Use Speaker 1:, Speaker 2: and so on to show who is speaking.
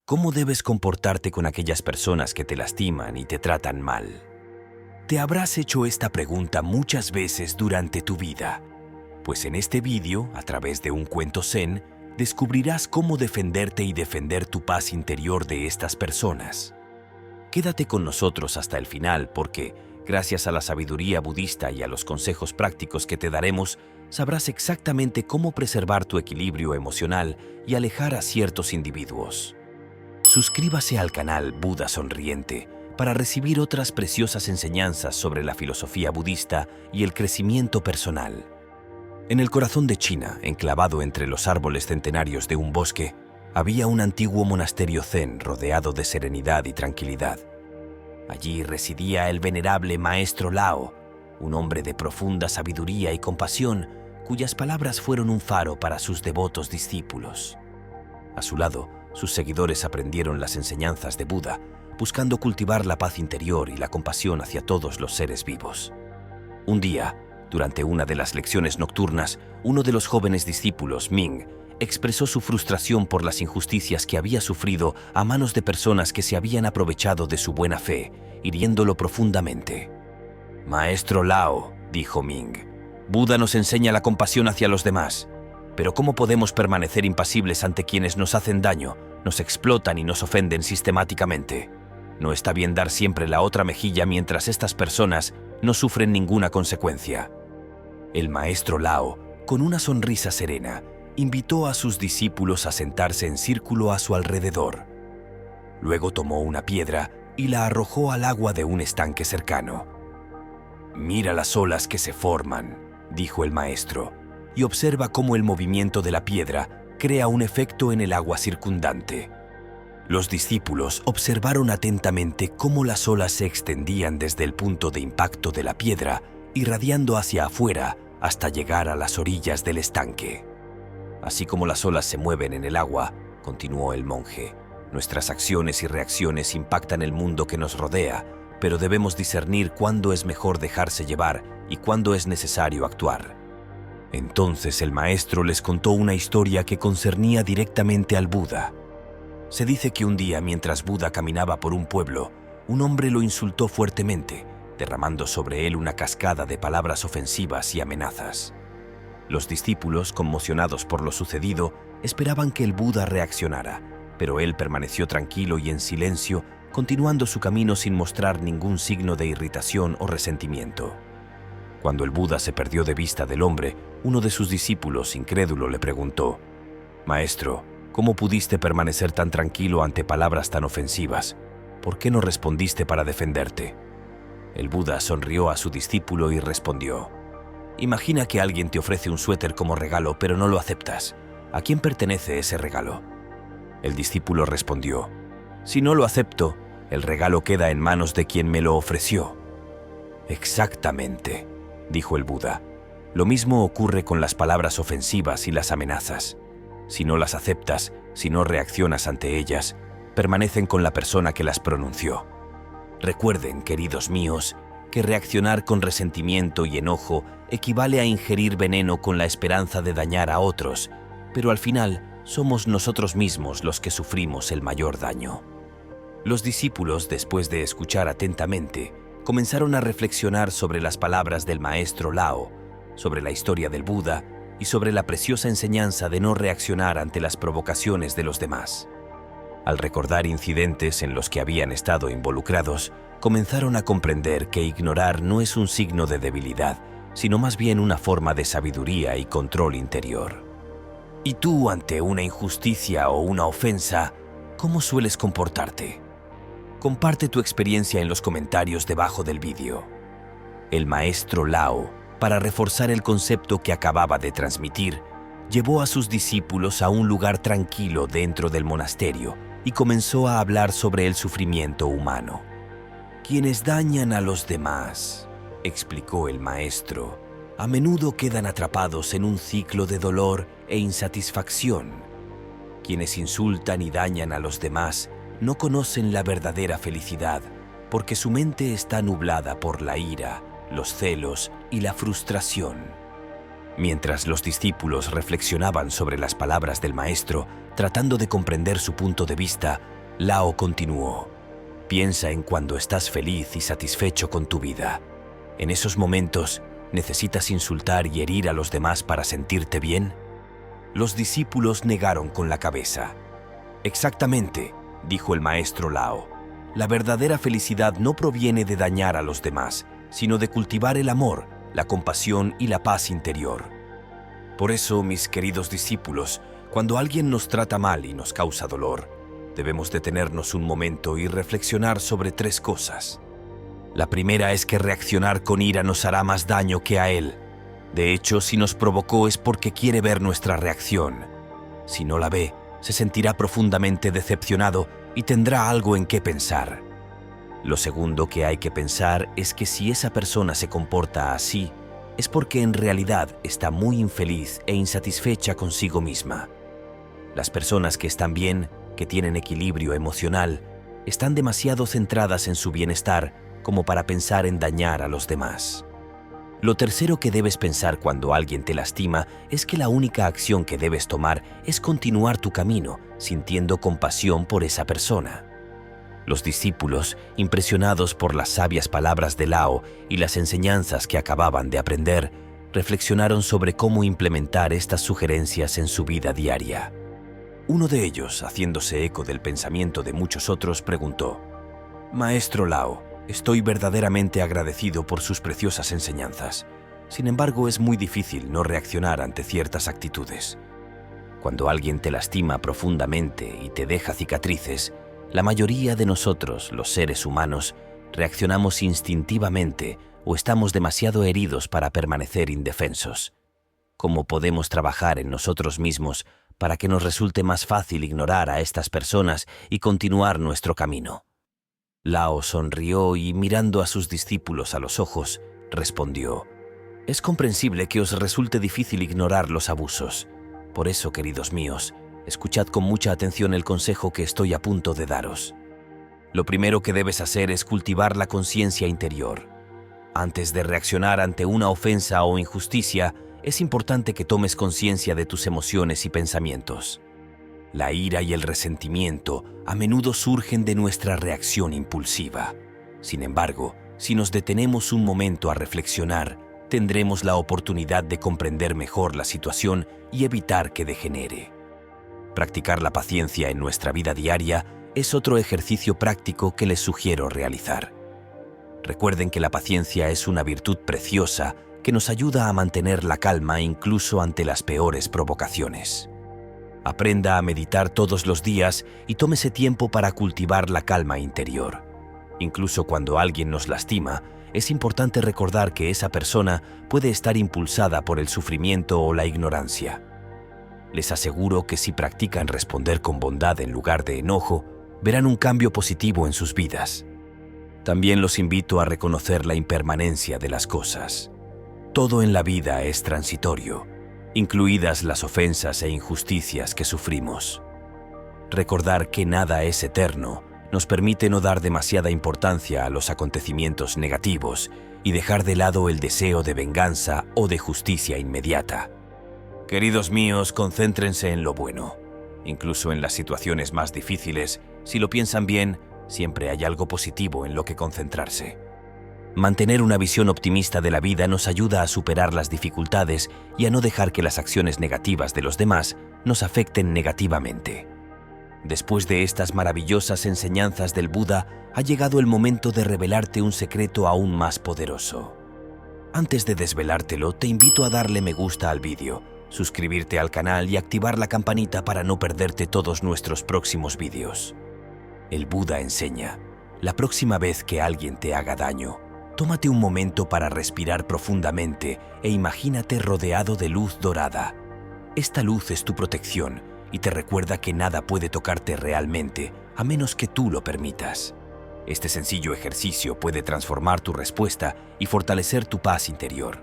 Speaker 1: ¿Cómo debes comportarte con aquellas personas que te lastiman y te tratan mal? Te habrás hecho esta pregunta muchas veces durante tu vida, pues en este vídeo, a través de un cuento zen, descubrirás cómo defenderte y defender tu paz interior de estas personas. Quédate con nosotros hasta el final porque, gracias a la sabiduría budista y a los consejos prácticos que te daremos, sabrás exactamente cómo preservar tu equilibrio emocional y alejar a ciertos individuos. Suscríbase al canal Buda Sonriente para recibir otras preciosas enseñanzas sobre la filosofía budista y el crecimiento personal. En el corazón de China, enclavado entre los árboles centenarios de un bosque, había un antiguo monasterio zen rodeado de serenidad y tranquilidad. Allí residía el venerable maestro Lao, un hombre de profunda sabiduría y compasión, cuyas palabras fueron un faro para sus devotos discípulos. A su lado, sus seguidores aprendieron las enseñanzas de Buda, buscando cultivar la paz interior y la compasión hacia todos los seres vivos. Un día, durante una de las lecciones nocturnas, uno de los jóvenes discípulos, Ming, expresó su frustración por las injusticias que había sufrido a manos de personas que se habían aprovechado de su buena fe, hiriéndolo profundamente. «Maestro Lao», dijo Ming, «Buda nos enseña la compasión hacia los demás. Pero ¿cómo podemos permanecer impasibles ante quienes nos hacen daño, nos explotan y nos ofenden sistemáticamente? No está bien dar siempre la otra mejilla mientras estas personas no sufren ninguna consecuencia». El maestro Lao, con una sonrisa serena, invitó a sus discípulos a sentarse en círculo a su alrededor. Luego tomó una piedra y la arrojó al agua de un estanque cercano. «Mira las olas que se forman», dijo el maestro, «y observa cómo el movimiento de la piedra crea un efecto en el agua circundante». Los discípulos observaron atentamente cómo las olas se extendían desde el punto de impacto de la piedra, irradiando hacia afuera hasta llegar a las orillas del estanque. «Así como las olas se mueven en el agua», continuó el monje, «nuestras acciones y reacciones impactan el mundo que nos rodea, pero debemos discernir cuándo es mejor dejarse llevar y cuándo es necesario actuar». Entonces el maestro les contó una historia que concernía directamente al Buda. Se dice que un día, mientras Buda caminaba por un pueblo, un hombre lo insultó fuertemente, derramando sobre él una cascada de palabras ofensivas y amenazas. Los discípulos, conmocionados por lo sucedido, esperaban que el Buda reaccionara, pero él permaneció tranquilo y en silencio, continuando su camino sin mostrar ningún signo de irritación o resentimiento. Cuando el Buda se perdió de vista del hombre, uno de sus discípulos, incrédulo, le preguntó: «Maestro, ¿cómo pudiste permanecer tan tranquilo ante palabras tan ofensivas? ¿Por qué no respondiste para defenderte?». El Buda sonrió a su discípulo y respondió: «Imagina que alguien te ofrece un suéter como regalo, pero no lo aceptas. ¿A quién pertenece ese regalo?». El discípulo respondió: «Si no lo acepto, el regalo queda en manos de quien me lo ofreció». «Exactamente», dijo el Buda. «Lo mismo ocurre con las palabras ofensivas y las amenazas. Si no las aceptas, si no reaccionas ante ellas, permanecen con la persona que las pronunció. Recuerden, queridos míos, que reaccionar con resentimiento y enojo equivale a ingerir veneno con la esperanza de dañar a otros, pero al final somos nosotros mismos los que sufrimos el mayor daño». Los discípulos, después de escuchar atentamente, comenzaron a reflexionar sobre las palabras del maestro Lao, sobre la historia del Buda y sobre la preciosa enseñanza de no reaccionar ante las provocaciones de los demás. Al recordar incidentes en los que habían estado involucrados, comenzaron a comprender que ignorar no es un signo de debilidad, sino más bien una forma de sabiduría y control interior. ¿Y tú, ante una injusticia o una ofensa, cómo sueles comportarte? Comparte tu experiencia en los comentarios debajo del vídeo. El maestro Lao, para reforzar el concepto que acababa de transmitir, llevó a sus discípulos a un lugar tranquilo dentro del monasterio y comenzó a hablar sobre el sufrimiento humano. «Quienes dañan a los demás», explicó el maestro, «a menudo quedan atrapados en un ciclo de dolor e insatisfacción. Quienes insultan y dañan a los demás no conocen la verdadera felicidad porque su mente está nublada por la ira, los celos y la frustración». Mientras los discípulos reflexionaban sobre las palabras del maestro, tratando de comprender su punto de vista, Lao continuó: piensa en cuando estás feliz y satisfecho con tu vida. En esos momentos, ¿necesitas insultar y herir a los demás para sentirte bien? Los discípulos negaron con la cabeza. Exactamente, dijo el maestro Lao. La verdadera felicidad no proviene de dañar a los demás, sino de cultivar el amor, la compasión y la paz interior. Por eso, mis queridos discípulos, cuando alguien nos trata mal y nos causa dolor, debemos detenernos un momento y reflexionar sobre 3 cosas. La primera es que reaccionar con ira nos hará más daño que a él. De hecho, si nos provocó es porque quiere ver nuestra reacción. Si no la ve, se sentirá profundamente decepcionado y tendrá algo en qué pensar. Lo segundo que hay que pensar es que si esa persona se comporta así, es porque en realidad está muy infeliz e insatisfecha consigo misma. Las personas que están bien, que tienen equilibrio emocional, están demasiado centradas en su bienestar como para pensar en dañar a los demás. Lo tercero que debes pensar cuando alguien te lastima es que la única acción que debes tomar es continuar tu camino, sintiendo compasión por esa persona. Los discípulos, impresionados por las sabias palabras de Lao y las enseñanzas que acababan de aprender, reflexionaron sobre cómo implementar estas sugerencias en su vida diaria. Uno de ellos, haciéndose eco del pensamiento de muchos otros, preguntó: «Maestro Lao, estoy verdaderamente agradecido por sus preciosas enseñanzas. Sin embargo, es muy difícil no reaccionar ante ciertas actitudes. Cuando alguien te lastima profundamente y te deja cicatrices, la mayoría de nosotros, los seres humanos, reaccionamos instintivamente o estamos demasiado heridos para permanecer indefensos. ¿Cómo podemos trabajar en nosotros mismos para que nos resulte más fácil ignorar a estas personas y continuar nuestro camino?» Lao sonrió y, mirando a sus discípulos a los ojos, respondió: «Es comprensible que os resulte difícil ignorar los abusos. Por eso, queridos míos, escuchad con mucha atención el consejo que estoy a punto de daros. Lo primero que debes hacer es cultivar la conciencia interior. Antes de reaccionar ante una ofensa o injusticia, es importante que tomes conciencia de tus emociones y pensamientos. La ira y el resentimiento a menudo surgen de nuestra reacción impulsiva. Sin embargo, si nos detenemos un momento a reflexionar, tendremos la oportunidad de comprender mejor la situación y evitar que degenere. Practicar la paciencia en nuestra vida diaria es otro ejercicio práctico que les sugiero realizar. Recuerden que la paciencia es una virtud preciosa que nos ayuda a mantener la calma incluso ante las peores provocaciones. Aprenda a meditar todos los días y tómese tiempo para cultivar la calma interior. Incluso cuando alguien nos lastima, es importante recordar que esa persona puede estar impulsada por el sufrimiento o la ignorancia. Les aseguro que si practican responder con bondad en lugar de enojo, verán un cambio positivo en sus vidas. También los invito a reconocer la impermanencia de las cosas. Todo en la vida es transitorio, incluidas las ofensas e injusticias que sufrimos. Recordar que nada es eterno nos permite no dar demasiada importancia a los acontecimientos negativos y dejar de lado el deseo de venganza o de justicia inmediata. Queridos míos, concéntrense en lo bueno. Incluso en las situaciones más difíciles, si lo piensan bien, siempre hay algo positivo en lo que concentrarse. Mantener una visión optimista de la vida nos ayuda a superar las dificultades y a no dejar que las acciones negativas de los demás nos afecten negativamente. Después de estas maravillosas enseñanzas del Buda, ha llegado el momento de revelarte un secreto aún más poderoso. Antes de desvelártelo, te invito a darle me gusta al vídeo, suscribirte al canal y activar la campanita para no perderte todos nuestros próximos vídeos. El Buda enseña: la próxima vez que alguien te haga daño, tómate un momento para respirar profundamente e imagínate rodeado de luz dorada. Esta luz es tu protección y te recuerda que nada puede tocarte realmente a menos que tú lo permitas. Este sencillo ejercicio puede transformar tu respuesta y fortalecer tu paz interior.